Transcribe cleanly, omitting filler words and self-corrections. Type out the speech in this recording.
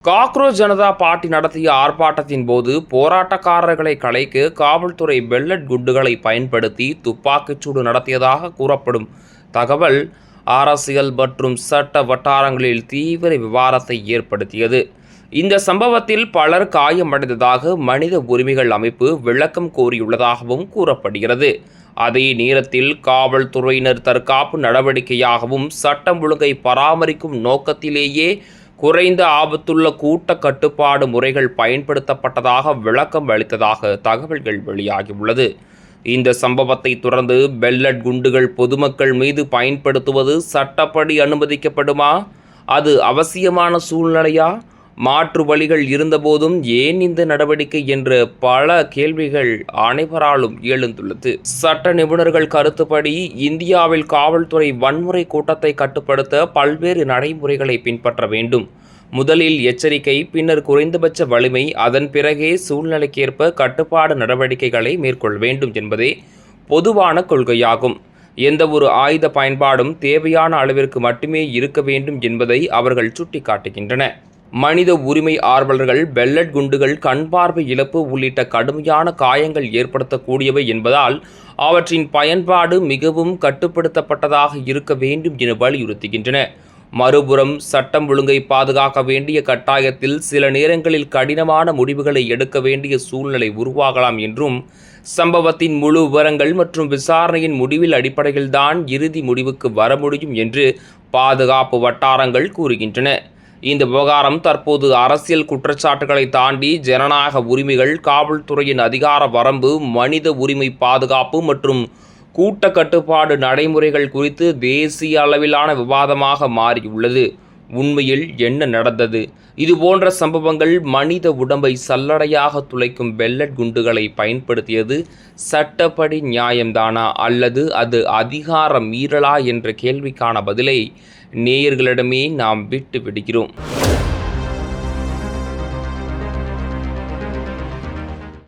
Cockroach Janata party நடத்திய ஆர்ப்பாட்டத்தின் போது போராட்டக்காரர்களை கலைக்க காவல்துறை பெல்லட் குண்டுகளை பயன்படுத்தி துப்பாக்கிச்சூடு நடத்தியதாக கூறப்படும் தகவல் அரசியல் மற்றும் சட்ட வட்டாரங்களில் தீவிர விவாதத்தை ஏற்படுத்தியது. இந்த சம்பவத்தில் பலர் காயமடைந்ததாக மனித உரிமைகள் அமைப்பு விளக்கம் கோரியுள்ளதாகவும் கூறப்படுகிறது. அதே நேரத்தில் காவல்துறையினர் தற்காப்பு நடவடிக்கையாகவும் சட்டம் ஒழுங்கை பராமரிக்கும் நோக்கத்திலேயே குறைந்த ஆபத்துள்ள கூட்ட கட்டுப்பாடு முறைகள் பயன்படுத்தப்பட்டதாக விளக்கம் அளித்ததாக தகவல்கள் வெளியாகியுள்ளது. இந்த சம்பவத்தை தொடர்ந்து பெல்லட் குண்டுகள் பொதுமக்கள் மீது பயன்படுத்துவது சட்டப்படி அனுமதிக்கப்படுமா? அது அவசியமான சூழ்நிலையா? மாற்று வழிகள் இருந்தபோதும் ஏன் இந்த நடவடிக்கை என்ற பல கேள்விகள் அனைவராலும் எழுந்துள்ளது. சட்ட நிபுணர்கள் கருத்துப்படி இந்தியாவில் காவல்துறை வன்முறை கூட்டத்தை கட்டுப்படுத்த பல்வேறு நடைமுறைகளை பின்பற்ற வேண்டும். முதலில் எச்சரிக்கை, பின்னர் குறைந்தபட்ச வலிமை, அதன் பிறகே சூழ்நிலைக்கேற்ப கட்டுப்பாடு நடவடிக்கைகளை மேற்கொள்ள வேண்டும் என்பதே பொதுவான கொள்கையாகும். எந்த ஒரு ஆயுத பயன்பாடும் தேவையான அளவிற்கு மட்டுமே இருக்க வேண்டும் என்பதை அவர்கள் சுட்டிக்காட்டுகின்றன. மனித உரிமை ஆர்வலர்கள் பெல்லட் குண்டுகள் கண் பார்வை இழப்பு உள்ளிட்ட கடுமையான காயங்கள் ஏற்படுத்தக்கூடியவை என்பதால் அவற்றின் பயன்பாடு மிகவும் கட்டுப்படுத்தப்பட்டதாக இருக்க வேண்டும் என வலியுறுத்துகின்றன. மறுபுறம் சட்டம் ஒழுங்கை பாதுகாக்க வேண்டிய கட்டாயத்தில் சில நேரங்களில் கடினமான முடிவுகளை எடுக்க வேண்டிய சூழ்நிலை உருவாகலாம் என்றும், சம்பவத்தின் முழு விவரங்கள் மற்றும் விசாரணையின் முடிவில் அடிப்படையில்தான் இறுதி முடிவுக்கு வர முடியும் என்று பாதுகாப்பு வட்டாரங்கள் கூறுகின்றன. இந்த விவகாரம் தற்போது அரசியல் குற்றச்சாட்டுகளை தாண்டி ஜனநாயக உரிமைகள், காவல்துறையின் அதிகார வரம்பு, மனித உரிமை பாதுகாப்பு மற்றும் கூட்ட கட்டுப்பாடு நடைமுறைகள் குறித்து தேசிய அளவிலான விவாதமாக மாறியுள்ளது. உண்மையில் என்ன நடந்தது? இதுபோன்ற சம்பவங்கள் மனித உடம்பை சல்லடையாக துளைக்கும் பெல்லட் குண்டுகளை பயன்படுத்தியது சட்டப்படி நியாயம்தானா அல்லது அது அதிகார மீறலா என்ற கேள்விக்கான பதிலை நேயர்களிடமே நாம் விட்டு விடுகிறோம்.